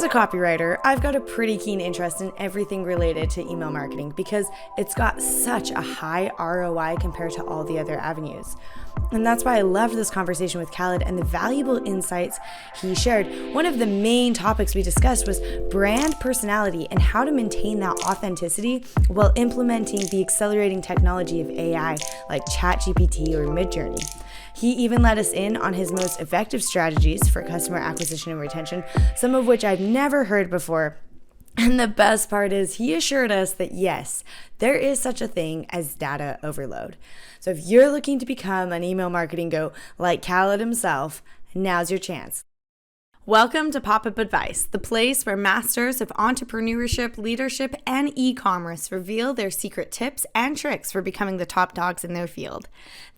As a copywriter, I've got a pretty keen interest in everything related to email marketing because it's got such a high ROI compared to all the other avenues. And that's why I loved this conversation with Khaled and the valuable insights he shared. One of the main topics we discussed was brand personality and how to maintain that authenticity while implementing the accelerating technology of AI like ChatGPT or Midjourney. He even let us in on his most effective strategies for customer acquisition and retention, some of which I've never heard before. And the best part is he assured us that yes, there is such a thing as data overload. So if you're looking to become an email marketing go like Khaled himself, now's your chance. Welcome to Popup Advice, the place where masters of entrepreneurship, leadership, and e-commerce reveal their secret tips and tricks for becoming the top dogs in their field.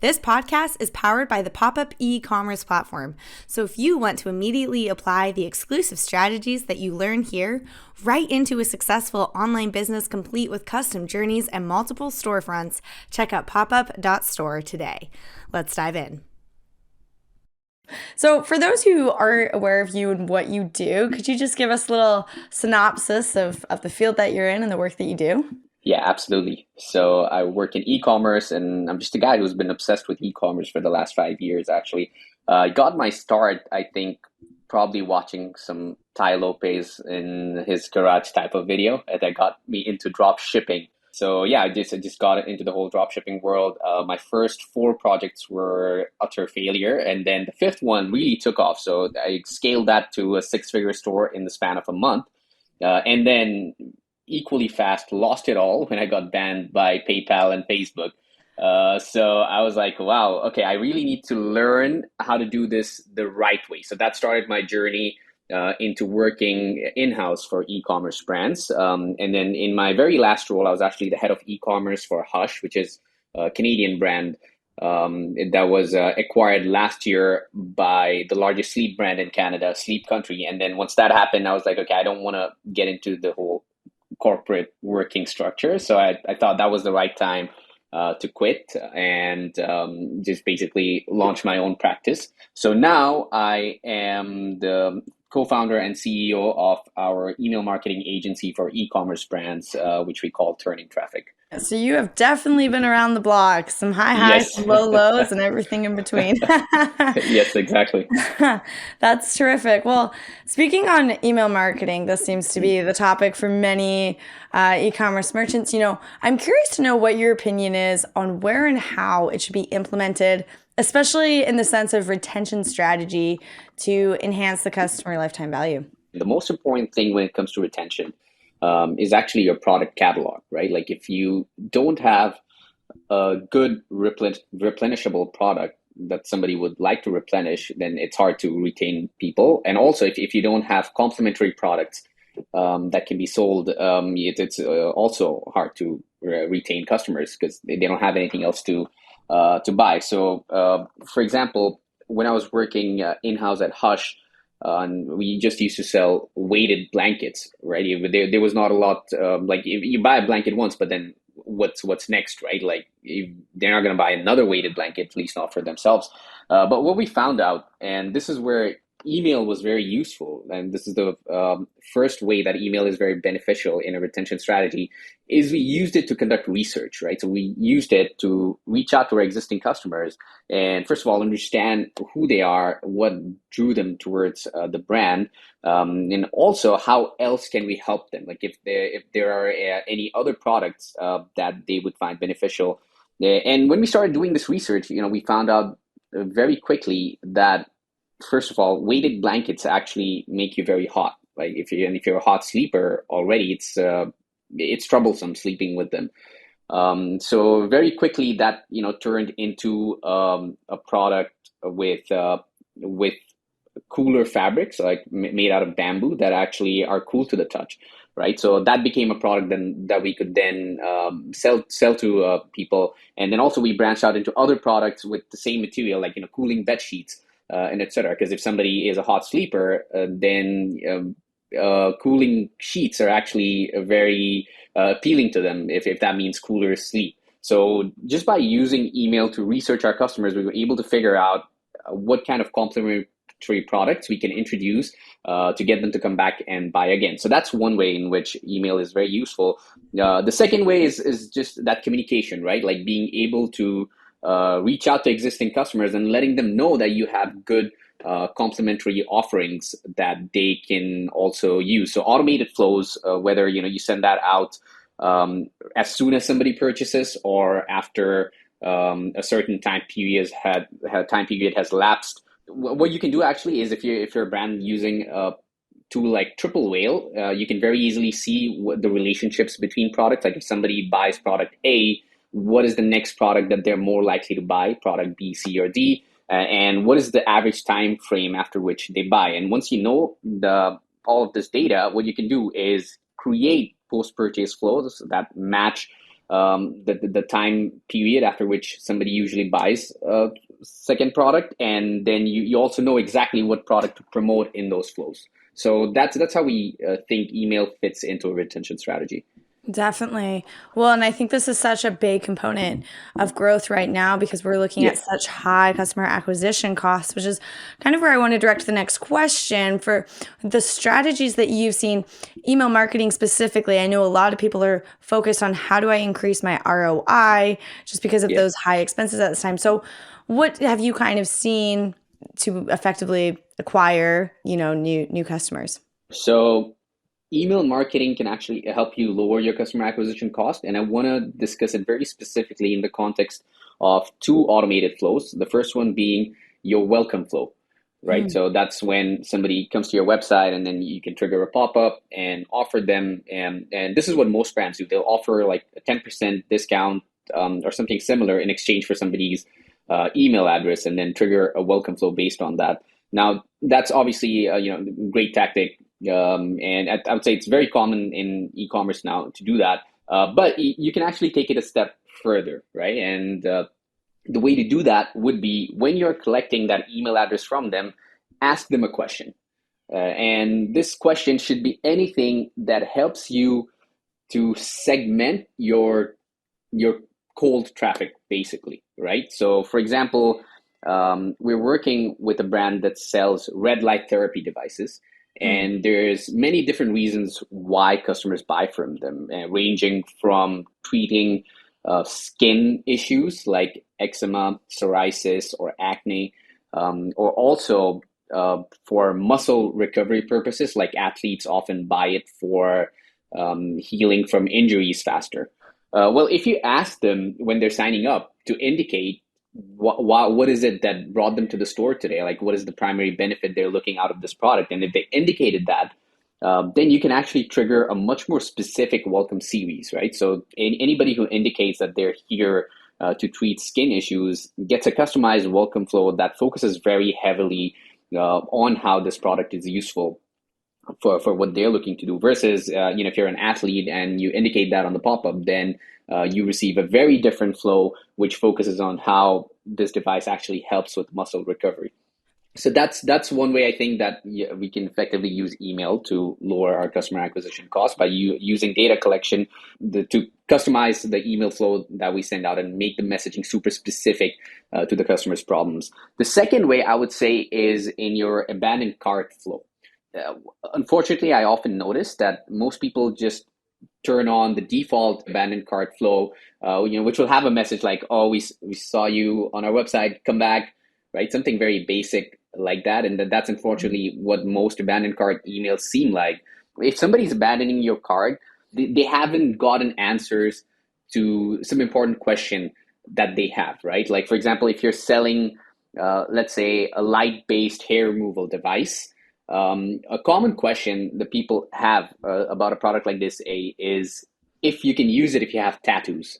This podcast is powered by the Popup e-commerce platform. So if you want to immediately apply the exclusive strategies that you learn here right into a successful online business complete with custom journeys and multiple storefronts, check out popup.store today. Let's dive in. So for those who aren't aware of you and what you do, could you just give us a little synopsis of the field that you're in and the work that you do? Yeah, absolutely. So I work in e-commerce, and I'm just a guy who's been obsessed with e-commerce for the last 5 years, actually. I got my start, I think, probably watching some Tai Lopez in his garage type of video that got me into drop shipping. So yeah, I just got into the whole drop shipping world. My first 4 projects were utter failure, and then the 5th one really took off. So I scaled that to a 6-figure store in the span of a month, and then equally fast lost it all when I got banned by PayPal and Facebook. So I was like, wow, okay, I really need to learn how to do this the right way. So that started my journey into working in-house for e-commerce brands. And then in my very last role, I was actually the head of e-commerce for Hush, which is a Canadian brand that was acquired last year by the largest sleep brand in Canada, Sleep Country. And then once that happened, I was like, okay, I don't want to get into the whole corporate working structure. So I thought that was the right time to quit and just basically launch my own practice. So now I am the co-founder and CEO of our email marketing agency for e-commerce brands, which we call Turning Traffic. So you have definitely been around the block, some high highs, Yes. low lows, and everything in between. Yes, exactly. That's terrific. Well, speaking on email marketing, this seems to be the topic for many e-commerce merchants. I'm curious to know what your opinion is on where and how it should be implemented, especially in the sense of retention strategy to enhance the customer lifetime value. The most important thing when it comes to retention is actually your product catalog, right? Like if you don't have a good replenishable product that somebody would like to replenish, then it's hard to retain people. And also if you don't have complementary products that can be sold, it's also hard to retain customers because they don't have anything else to buy. So for example, when I was working in-house at Hush, and we just used to sell weighted blankets, right? There was not a lot, like if you buy a blanket once, but then what's next, right? Like they're not going to buy another weighted blanket, at least not for themselves. But what we found out, and this is where email was very useful, and this is the first way that email is very beneficial in a retention strategy, is we used it to conduct research, right? So we used it to reach out to our existing customers and first of all, understand who they are, what drew them towards the brand, and also how else can we help them? Like if there are any other products that they would find beneficial. And when we started doing this research, we found out very quickly that first of all, weighted blankets actually make you very hot. Like if you're a hot sleeper already, it's troublesome sleeping with them. So very quickly that turned into a product with cooler fabrics, like made out of bamboo, that actually are cool to the touch, right? So that became a product that we could then sell to people, and then also we branched out into other products with the same material, like cooling bed sheets. And etc. Because if somebody is a hot sleeper, then cooling sheets are actually very appealing to them if that means cooler sleep. So just by using email to research our customers, we were able to figure out what kind of complementary products we can introduce to get them to come back and buy again. So that's one way in which email is very useful. The second way is just that communication, right? Like being able to reach out to existing customers and letting them know that you have good complementary offerings that they can also use. So automated flows, whether you send that out as soon as somebody purchases or after a certain time period has lapsed. What you can do actually is if you're a brand using a tool like Triple Whale, you can very easily see what the relationships between products. Like if somebody buys product A, what is the next product that they're more likely to buy, product B, C, or D, and what is the average time frame after which they buy. And once you know all of this data, what you can do is create post-purchase flows that match the time period after which somebody usually buys a second product, and then you also know exactly what product to promote in those flows. So that's how we think email fits into a retention strategy. Definitely. Well, and I think this is such a big component of growth right now because we're looking Yeah. at such high customer acquisition costs, which is kind of where I want to direct the next question for the strategies that you've seen, email marketing specifically. I know a lot of people are focused on how do I increase my ROI just because of Yeah. those high expenses at this time. So, what have you kind of seen to effectively acquire, new customers? So email marketing can actually help you lower your customer acquisition cost. And I want to discuss it very specifically in the context of two automated flows. The first one being your welcome flow, right? Mm. So that's when somebody comes to your website and then you can trigger a pop-up and offer them. And this is what most brands do. They'll offer like a 10% discount or something similar in exchange for somebody's email address, and then trigger a welcome flow based on that. Now, that's obviously great tactic, and I would say it's very common in e-commerce now to do that. But you can actually take it a step further, right? And the way to do that would be when you're collecting that email address from them, ask them a question. And this question should be anything that helps you to segment your cold traffic, basically, right? So, for example, we're working with a brand that sells red light therapy devices, Mm. and there's many different reasons why customers buy from them, ranging from treating skin issues like eczema, psoriasis, or acne, or also for muscle recovery purposes, like athletes often buy it for healing from injuries faster. Well, if you ask them when they're signing up to indicate what is it that brought them to the store today, like what is the primary benefit they're looking out of this product, and if they indicated that, then you can actually trigger a much more specific welcome series, right? So anybody who indicates that they're here to treat skin issues gets a customized welcome flow that focuses very heavily on how this product is useful for what they're looking to do, versus if you're an athlete and you indicate that on the pop-up, then you receive a very different flow which focuses on how this device actually helps with muscle recovery. So that's one way I think that we can effectively use email to lower our customer acquisition costs by using data collection to customize the email flow that we send out and make the messaging super specific to the customer's problems. The second way I would say is in your abandoned cart flow. Uh, Unfortunately, I often notice that most people just turn on the default abandoned cart flow, which will have a message like, "Oh, we saw you on our website. Come back," right? Something very basic like that, and that's unfortunately what most abandoned cart emails seem like. If somebody's abandoning your cart, they haven't gotten answers to some important question that they have, right? Like for example, if you're selling, let's say, a light-based hair removal device. A common question that people have about a product like this is if you can use it if you have tattoos,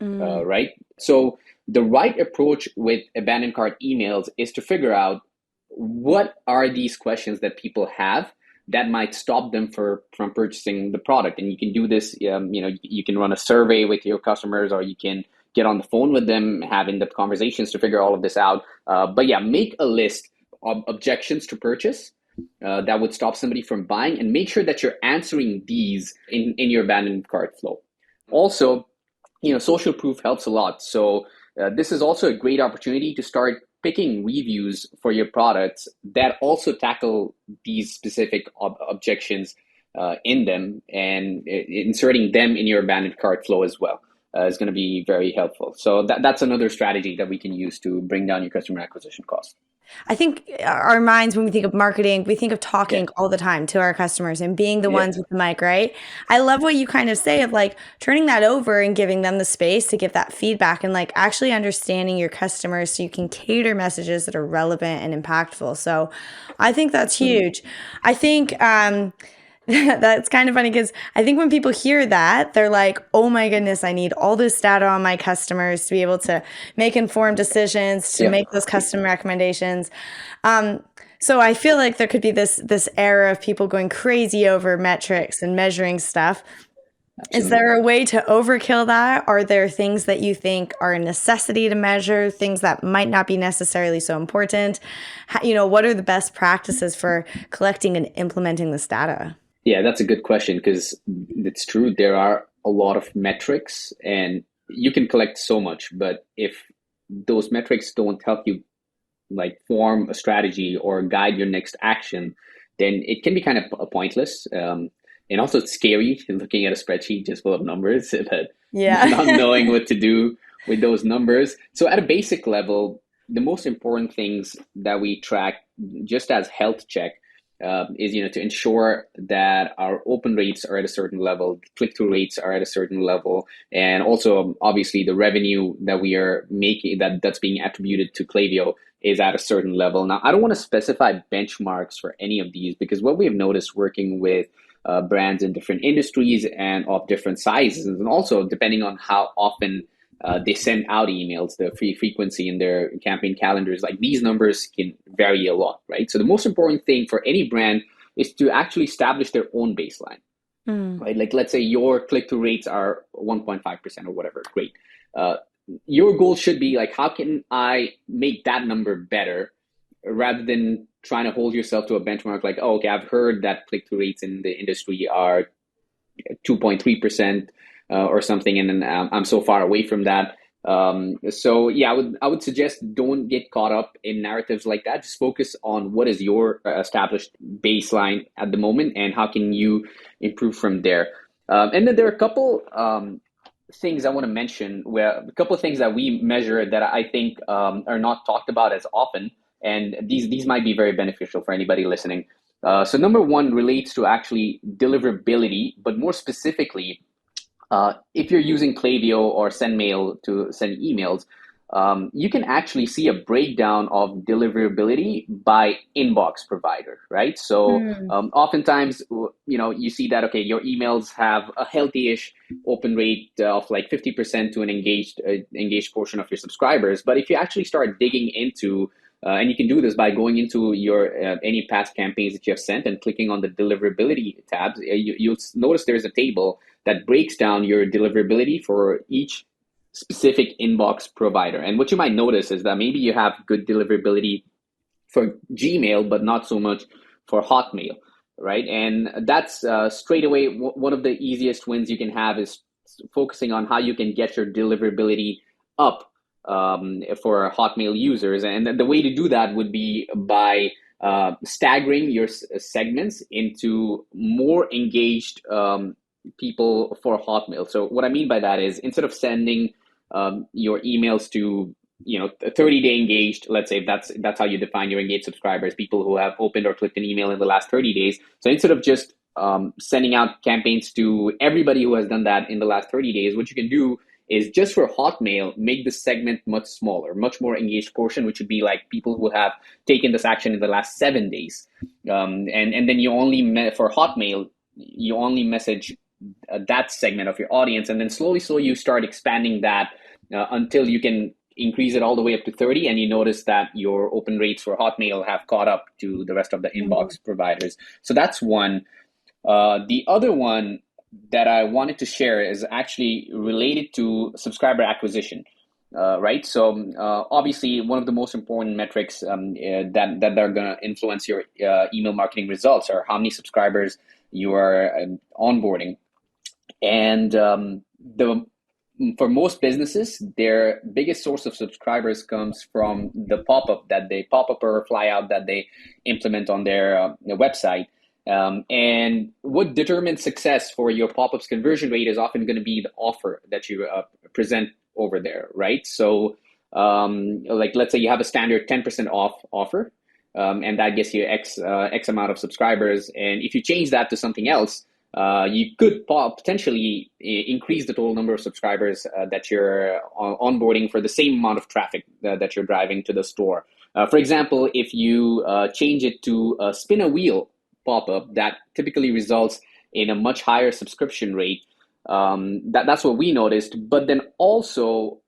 Mm. right? So the right approach with abandoned cart emails is to figure out what are these questions that people have that might stop them from purchasing the product. And you can do this, you can run a survey with your customers, or you can get on the phone with them, have in-depth conversations to figure all of this out. But yeah, make a list of objections to purchase that would stop somebody from buying, and make sure that you're answering these in your abandoned cart flow. Also, social proof helps a lot. So this is also a great opportunity to start picking reviews for your products that also tackle these specific objections in them, and inserting them in your abandoned cart flow as well is going to be very helpful. So that's another strategy that we can use to bring down your customer acquisition cost. I think our minds, when we think of marketing, we think of Yeah, talking all the time to our customers and being the yeah, ones with the mic, right? I love what you kind of say of like turning that over and giving them the space to give that feedback and like actually understanding your customers so you can cater messages that are relevant and impactful. So I think that's absolutely. huge. I think that's kind of funny because I think when people hear that, they're like, oh my goodness, I need all this data on my customers to be able to make informed decisions, to Yeah, make those custom recommendations. Um, so I feel like there could be this era of people going crazy over metrics and measuring stuff. Is absolutely. there a way to overkill that? Are there things that you think are a necessity to measure, things that might not be necessarily so important? What are the best practices for collecting and implementing this data? Yeah, that's a good question because it's true. There are a lot of metrics and you can collect so much, but if those metrics don't help you like form a strategy or guide your next action, then it can be kind of pointless. And also it's scary looking at a spreadsheet just full of numbers, but not Yeah. knowing what to do with those numbers. So at a basic level, the most important things that we track just as health check is to ensure that our open rates are at a certain level, click-through rates are at a certain level, and also obviously the revenue that we are making that's being attributed to Klaviyo is at a certain level. Now, I don't want to specify benchmarks for any of these because what we have noticed working with brands in different industries and of different sizes, and also depending on how often they send out emails, the free frequency in their campaign calendars, like these numbers can vary a lot, right? So the most important thing for any brand is to actually establish their own baseline, Mm. right? Like let's say your click-through rates are 1.5% or whatever, great. Uh, your goal should be like, how can I make that number better rather than trying to hold yourself to a benchmark like, oh, okay, I've heard that click-through rates in the industry are 2.3% or something, and then I'm so far away from that. So yeah, I would suggest don't get caught up in narratives like that. Just focus on what is your established baseline at the moment, and how can you improve from there. And then there are a couple things I want to mention, where a couple of things that we measure that I think are not talked about as often, and these might be very beneficial for anybody listening. So number one relates to actually deliverability, but more specifically, if you're using Klaviyo or SendMail to send emails, you can actually see a breakdown of deliverability by inbox provider, right? So Mm. oftentimes, you see that, okay, your emails have a healthy-ish open rate of like 50% to an engaged portion of your subscribers. But if you actually start digging into and you can do this by going into your any past campaigns that you have sent and clicking on the deliverability tabs. You'll notice there's a table that breaks down your deliverability for each specific inbox provider. And what you might notice is that maybe you have good deliverability for Gmail, but not so much for Hotmail, right? And that's straight away one of the easiest wins you can have is focusing on how you can get your deliverability up for Hotmail users. And the way to do that would be by staggering your segments into more engaged people for Hotmail. So what I mean by that is instead of sending your emails to 30-day engaged, let's say that's how you define your engaged subscribers, people who have opened or clicked an email in the last 30 days. So instead of just sending out campaigns to everybody who has done that in the last 30 days, what you can do is just for Hotmail, make the segment much smaller, much more engaged portion, which would be like people who have taken this action in the last 7 days. And then for Hotmail, you only message that segment of your audience, and then slowly you start expanding that until you can increase it all the way up to 30, and you notice that your open rates for Hotmail have caught up to the rest of the inbox providers. So that's one. The other one that I wanted to share is actually related to subscriber acquisition. Right. So obviously, one of the most important metrics that are going to influence your email marketing results are how many subscribers you are onboarding. And the for most businesses, their biggest source of subscribers comes from the pop-up or fly out that they implement on their website. And what determines success for your pop-ups conversion rate is often going to be the offer that you present over there, right? So, like let's say you have a standard 10% off offer, and that gets you X amount of subscribers. And if you change that to something else, you could potentially increase the total number of subscribers that you're onboarding for the same amount of traffic that you're driving to the store. For example, if you change it to a spin a wheel pop-up, that typically results in a much higher subscription rate. That's what we noticed. But then also,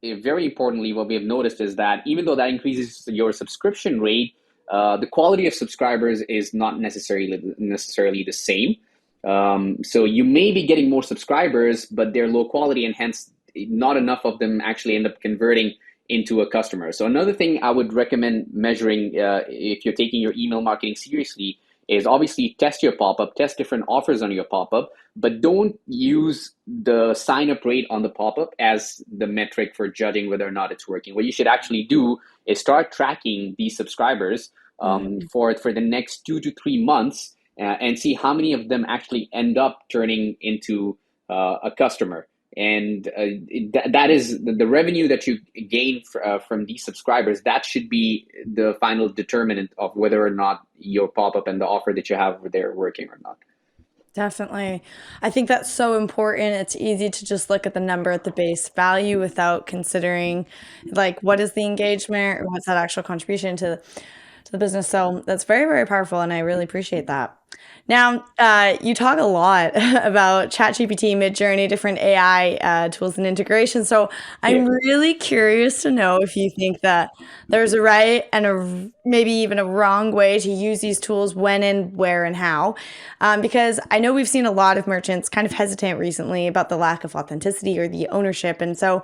very importantly, what we have noticed is that even though that increases your subscription rate, the quality of subscribers is not necessarily the same. So you may be getting more subscribers, but they're low quality, and hence not enough of them actually end up converting into a customer. So another thing I would recommend measuring if you're taking your email marketing seriously is obviously test your pop-up, test different offers on your pop-up, but don't use the sign-up rate on the pop-up as the metric for judging whether or not it's working. What you should actually do is start tracking these subscribers for the next 2 to 3 months and see how many of them actually end up turning into a customer. And that is the revenue that you gain from these subscribers. That should be the final determinant of whether or not your pop-up and the offer that you have over there are working or not. Definitely. I think that's so important. It's easy to just look at the number at the base value without considering like what is the engagement or what's that actual contribution to the business. So that's very, very powerful, and I really appreciate that. Now, you talk a lot about ChatGPT, Midjourney, different AI tools and integration. So Yeah. I'm really curious to know if you think that there's a right and maybe even a wrong way to use these tools, when and where and how. Because I know we've seen a lot of merchants kind of hesitant recently about the lack of authenticity or the ownership. And so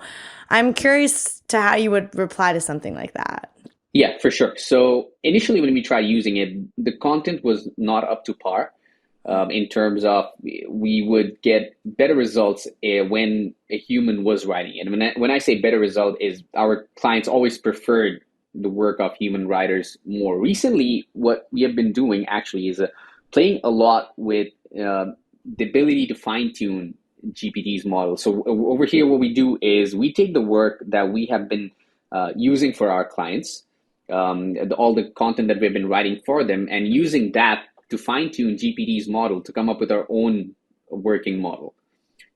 I'm curious to how you would reply to something like that. Yeah, for sure. So initially, when we tried using it, the content was not up to par in terms of we would get better results when a human was writing it. And when I say better result is our clients always preferred the work of human writers more. Recently, what we have been doing actually is playing a lot with the ability to fine tune GPT's model. So over here, what we do is we take the work that we have been using for our clients, all the content that we've been writing for them, and using that to fine tune GPT's model to come up with our own working model.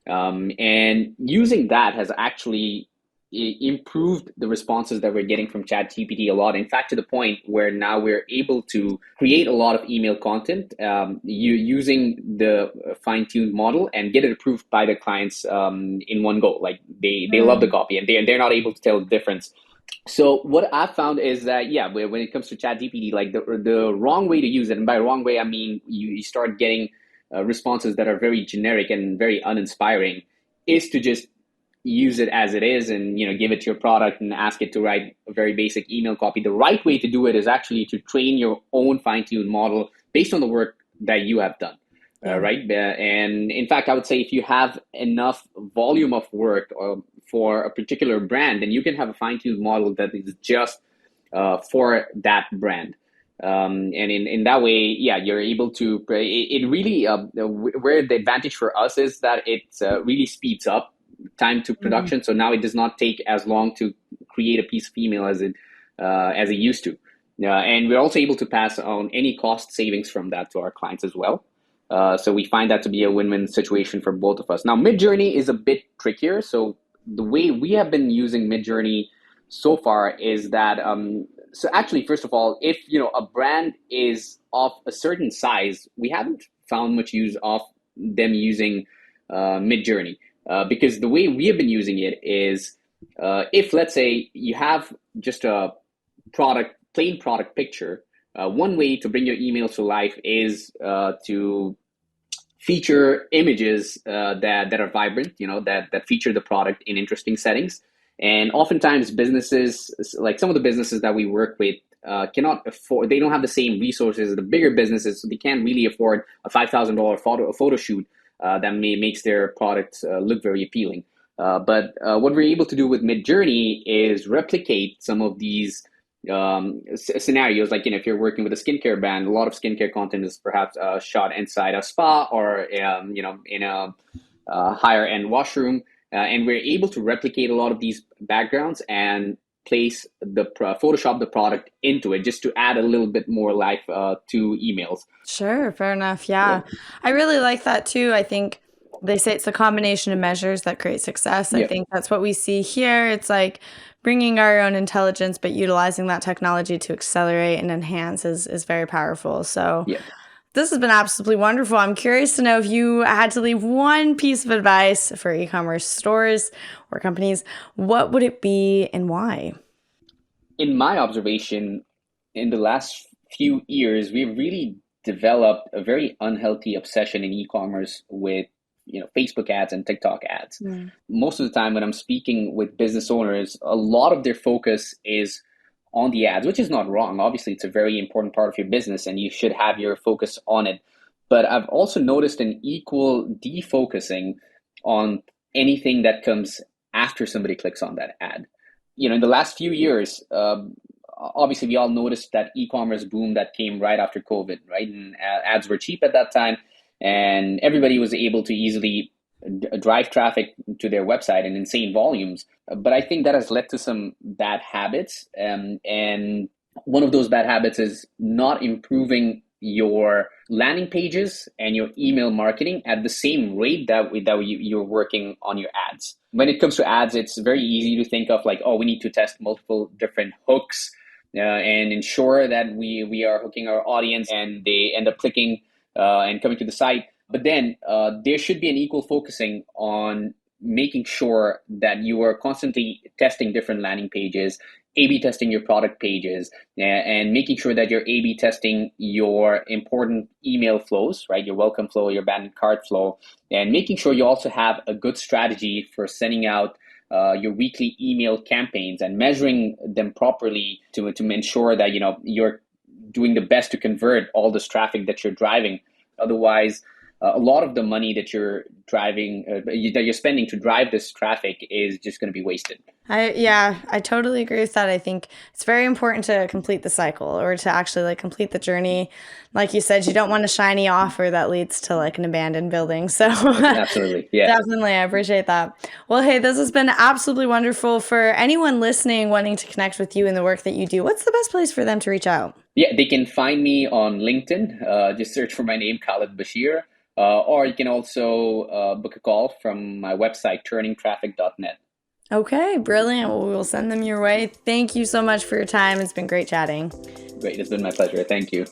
And using that has actually improved the responses that we're getting from ChatGPT a lot. In fact, to the point where now we're able to create a lot of email content using the fine-tuned model and get it approved by the clients in one go. Like they love the copy, and they're not able to tell the difference. So what I found is that, yeah, when it comes to ChatGPT, like the wrong way to use it, and by wrong way I mean you start getting responses that are very generic and very uninspiring, is to just use it as it is and give it your product and ask it to write a very basic email copy. The right way to do it is actually to train your own fine-tuned model based on the work that you have done. Right. And in fact, I would say if you have enough volume of work for a particular brand, then you can have a fine-tuned model that is just for that brand. And in that way, yeah, you're able to, it really, where the advantage for us is that it really speeds up time to production. So now it does not take as long to create a piece of email as it used to. And we're also able to pass on any cost savings from that to our clients as well. So we find that to be a win-win situation for both of us. Now, Midjourney is a bit trickier. So the way we have been using Midjourney so far is that, so actually, first of all, if a brand is of a certain size, we haven't found much use of them using Midjourney. Because the way we have been using it is if, let's say, you have just a plain product picture, one way to bring your emails to life is to feature images that are vibrant, that feature the product in interesting settings. And oftentimes businesses, like some of the businesses that we work with, cannot afford, they don't have the same resources as the bigger businesses, so they can't really afford a $5,000 photo shoot that makes their products look very appealing. But what we're able to do with Midjourney is replicate some of these scenarios. Like, if you're working with a skincare brand, a lot of skincare content is perhaps shot inside a spa or, in a higher end washroom. And we're able to replicate a lot of these backgrounds and place Photoshop the product into it just to add a little bit more life to emails. Sure, fair enough. Yeah. Yeah. I really like that too. I think they say it's a combination of measures that create success. I Yeah. think that's what we see here. It's like bringing our own intelligence, but utilizing that technology to accelerate and enhance is very powerful. So Yeah. this has been absolutely wonderful. I'm curious to know if you had to leave one piece of advice for e-commerce stores or companies, what would it be and why? In my observation, in the last few years, we've really developed a very unhealthy obsession in e-commerce with Facebook ads and TikTok ads. Mm. Most of the time when I'm speaking with business owners, a lot of their focus is on the ads, which is not wrong. Obviously, it's a very important part of your business and you should have your focus on it. But I've also noticed an equal defocusing on anything that comes after somebody clicks on that ad. In the last few years, obviously we all noticed that e-commerce boom that came right after COVID, right? And ads were cheap at that time, and everybody was able to easily drive traffic to their website in insane volumes. But I think that has led to some bad habits, and one of those bad habits is not improving your landing pages and your email marketing at the same rate that you're working on your ads. When it comes to ads, it's very easy to think of like, oh, we need to test multiple different hooks and ensure that we are hooking our audience and they end up clicking and coming to the site. But then there should be an equal focusing on making sure that you are constantly testing different landing pages, A/B testing your product pages, and making sure that you're A/B testing your important email flows, right? Your welcome flow, your abandoned cart flow, and making sure you also have a good strategy for sending out your weekly email campaigns and measuring them properly to ensure that you're doing the best to convert all this traffic that you're driving. Otherwise, a lot of the money that you're driving, that you're spending to drive this traffic is just going to be wasted. I totally agree with that. I think it's very important to complete the cycle or to actually like complete the journey. Like you said, you don't want a shiny offer that leads to like an abandoned building. So Absolutely. Yeah. definitely, I appreciate that. Well, hey, this has been absolutely wonderful. For anyone listening, wanting to connect with you and the work that you do, what's the best place for them to reach out? Yeah, they can find me on LinkedIn. Just search for my name, Khalid Bashir. Or you can also book a call from my website, turningtraffic.net. Okay, brilliant. Well, we will send them your way. Thank you so much for your time. It's been great chatting. Great. It's been my pleasure. Thank you.